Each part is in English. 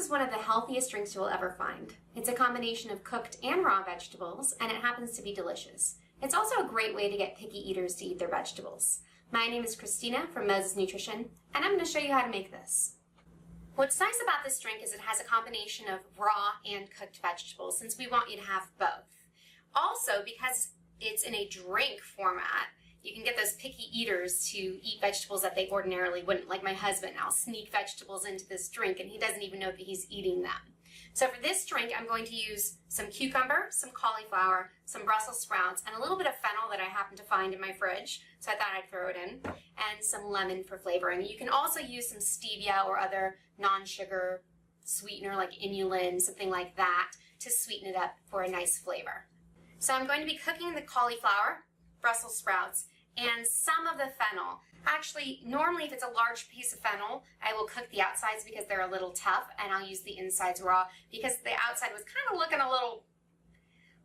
is one of the healthiest drinks you will ever find. It's a combination of cooked and raw vegetables, and it happens to be delicious. It's also a great way to get picky eaters to eat their vegetables. My name is Kristina from Moses Nutrition, and I'm going to show you how to make this. What's nice about this drink is it has a combination of raw and cooked vegetables, since we want you to have both. Also, because it's in a drink format, you can get those picky eaters to eat vegetables that they ordinarily wouldn't, like my husband. I'll sneak vegetables into this drink and he doesn't even know that he's eating them. So for this drink, I'm going to use some cucumber, some cauliflower, some Brussels sprouts, and a little bit of fennel that I happened to find in my fridge, so I thought I'd throw it in, and some lemon for flavoring. You can also use some stevia or other non-sugar sweetener like inulin, something like that, to sweeten it up for a nice flavor. So I'm going to be cooking the cauliflower, Brussels sprouts, and some of the fennel. Actually, normally if it's a large piece of fennel, I will cook the outsides because they're a little tough, and I'll use the insides raw because the outside was kind of looking a little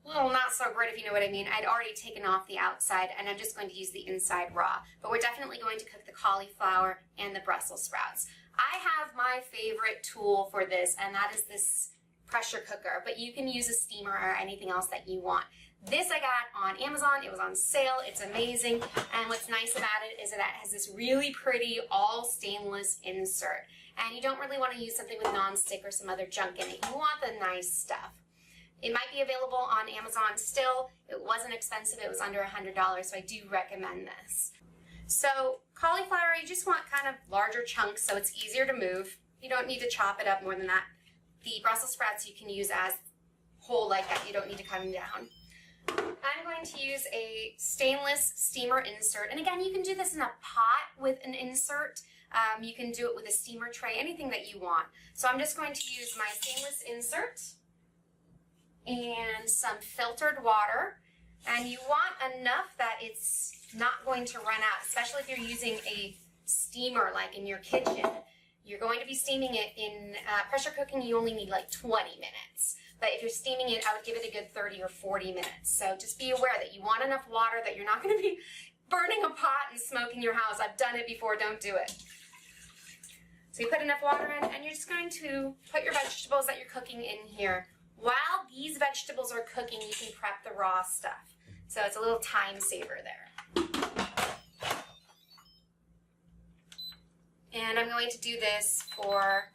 not so great, if you know what I mean. I'd already taken off the outside, and I'm just going to use the inside raw. But we're definitely going to cook the cauliflower and the Brussels sprouts. I have my favorite tool for this, and that is this pressure cooker, but you can use a steamer or anything else that you want. This I got on Amazon. It was on sale. It's amazing. And what's nice about it is that it has this really pretty all stainless insert. And you don't really want to use something with nonstick or some other junk in it. You want the nice stuff. It might be available on Amazon still. It wasn't expensive. It was under $100, so I do recommend this. So cauliflower, you just want kind of larger chunks so it's easier to move. You don't need to chop it up more than that. The Brussels sprouts you can use as whole like that. You don't need to cut them down. I'm going to use a stainless steamer insert, and again, you can do this in a pot with an insert. You can do it with a steamer tray, anything that you want. So I'm just going to use my stainless insert and some filtered water, and you want enough that it's not going to run out, especially if you're using a steamer like in your kitchen. You're going to be steaming it in pressure cooking. You only need like 20 minutes. But if you're steaming it, I would give it a good 30 or 40 minutes. So just be aware that you want enough water, that you're not going to be burning a pot and smoking your house. I've done it before. Don't do it. So you put enough water in, and you're just going to put your vegetables that you're cooking in here. While these vegetables are cooking, you can prep the raw stuff. So it's a little time saver there. And I'm going to do this for,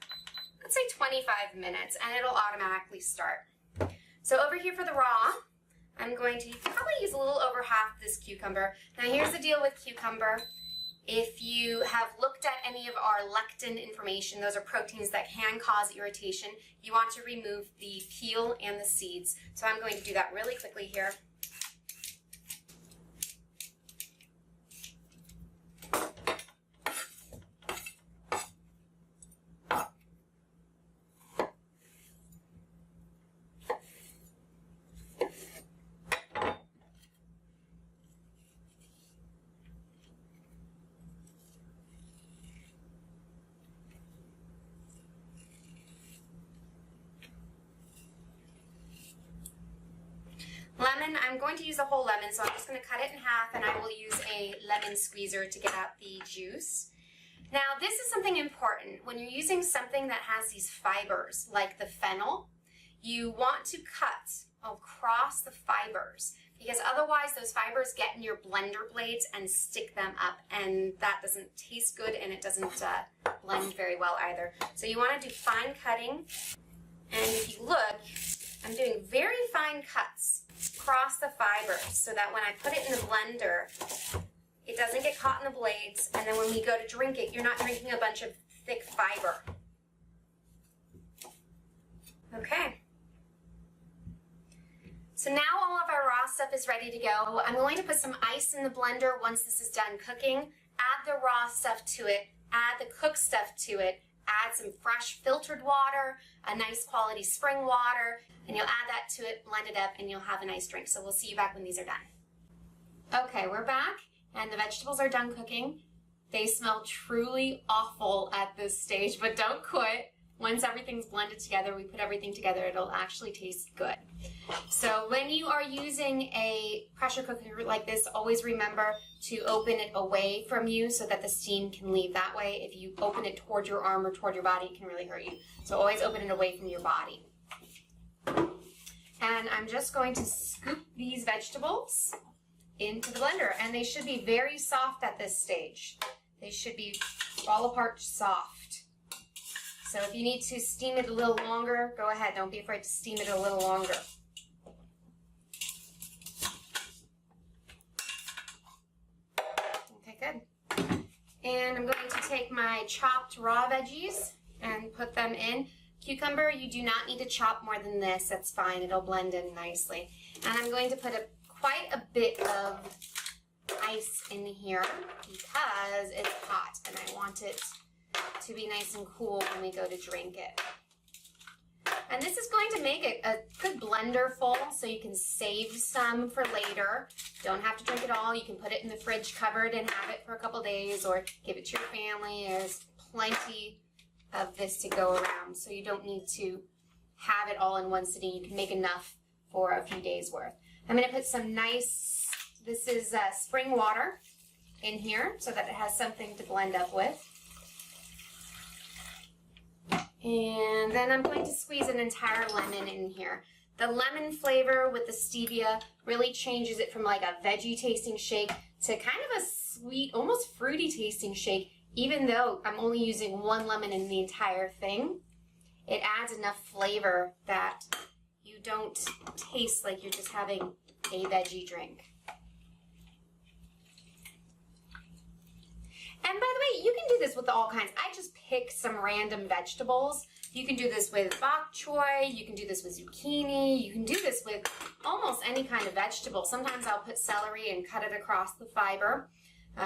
let's say, 25 minutes, and it'll automatically start. So over here for the raw, I'm going to probably use a little over half this cucumber. Now here's the deal with cucumber. If you have looked at any of our lectin information, those are proteins that can cause irritation, you want to remove the peel and the seeds. So I'm going to do that really quickly here. Lemon, I'm going to use a whole lemon, so I'm just going to cut it in half, and I will use a lemon squeezer to get out the juice. Now, this is something important. When you're using something that has these fibers, like the fennel, you want to cut across the fibers, because otherwise those fibers get in your blender blades and stick them up, and that doesn't taste good, and it doesn't blend very well either. So you want to do fine cutting, and if you look, I'm doing very fine cuts across the fibers so that when I put it in the blender, it doesn't get caught in the blades, and then when we go to drink it, you're not drinking a bunch of thick fiber. Okay. So now all of our raw stuff is ready to go. I'm going to put some ice in the blender once this is done cooking. Add the raw stuff to it, add the cooked stuff to it, add some fresh filtered water, a nice quality spring water, and you'll add that to it, blend it up, and you'll have a nice drink. So we'll see you back when these are done. Okay, we're back, and the vegetables are done cooking. They smell truly awful at this stage, but don't quit. Once everything's blended together, we put everything together, it'll actually taste good. So when you are using a pressure cooker like this, always remember to open it away from you so that the steam can leave that way. If you open it toward your arm or toward your body, it can really hurt you. So always open it away from your body. And I'm just going to scoop these vegetables into the blender, and they should be very soft at this stage. They should be fall apart soft. So if you need to steam it a little longer, go ahead. Don't be afraid to steam it a little longer. Okay, good. And I'm going to take my chopped raw veggies and put them in. Cucumber, you do not need to chop more than this. That's fine. It'll blend in nicely. And I'm going to put quite a bit of ice in here because it's hot and I want it to be nice and cool when we go to drink it. And this is going to make it a good blender full so you can save some for later. Don't have to drink it all. You can put it in the fridge covered and have it for a couple days or give it to your family. There's plenty of this to go around, so you don't need to have it all in one sitting. You can make enough for a few days worth. I'm going to put some nice, this is spring water in here so that it has something to blend up with. And then I'm going to squeeze an entire lemon in here. The lemon flavor with the stevia really changes it from like a veggie tasting shake to kind of a sweet, almost fruity tasting shake, even though I'm only using one lemon in the entire thing. It adds enough flavor that you don't taste like you're just having a veggie drink. And by the way, you can do this with all kinds. I just pick some random vegetables. You can do this with bok choy, you can do this with zucchini, you can do this with almost any kind of vegetable. Sometimes I'll put celery and cut it across the fiber,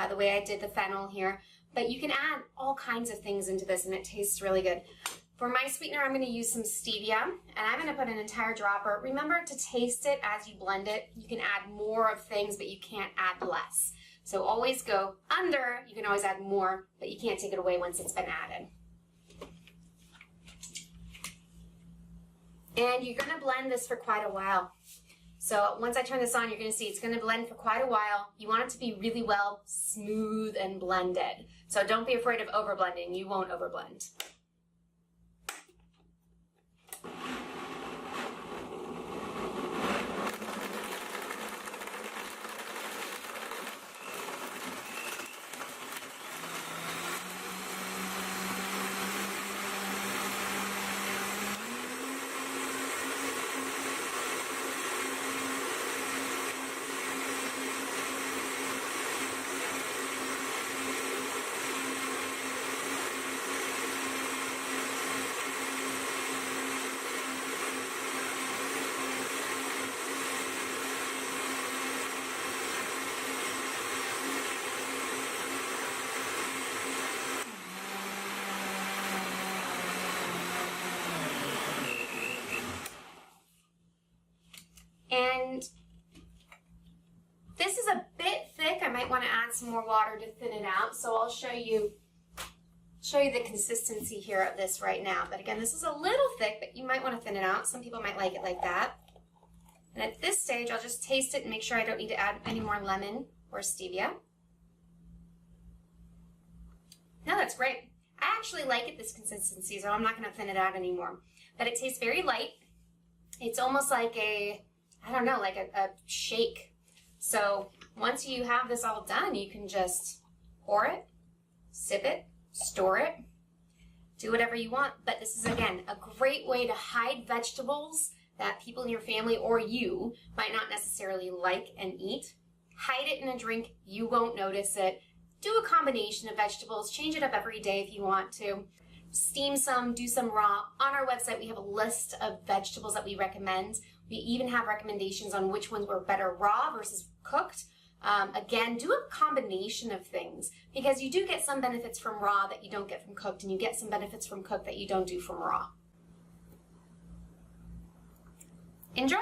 the way I did the fennel here. But you can add all kinds of things into this and it tastes really good. For my sweetener, I'm going to use some stevia, and I'm going to put an entire dropper. Remember to taste it as you blend it. You can add more of things, but you can't add less. So always go under. You can always add more, but you can't take it away once it's been added. And you're going to blend this for quite a while. So once I turn this on, you're going to see it's going to blend for quite a while. You want it to be really well smooth and blended. So don't be afraid of overblending. You won't overblend. And this is a bit thick. I might want to add some more water to thin it out. So I'll show you the consistency here of this right now. But again, this is a little thick, but you might want to thin it out. Some people might like it like that. And at this stage, I'll just taste it and make sure I don't need to add any more lemon or stevia. No, that's great. I actually like it this consistency, so I'm not going to thin it out anymore. But it tastes very light. It's almost like a, I don't know, like a shake. So once you have this all done, you can just pour it, sip it, store it, do whatever you want. But this is, again, a great way to hide vegetables that people in your family or you might not necessarily like and eat. Hide it in a drink. You won't notice it. Do a combination of vegetables. Change it up every day if you want to. Steam some, do some raw. On our website, we have a list of vegetables that we recommend. We even have recommendations on which ones were better raw versus cooked. Again, do a combination of things because you do get some benefits from raw that you don't get from cooked, and you get some benefits from cooked that you don't do from raw. Enjoy!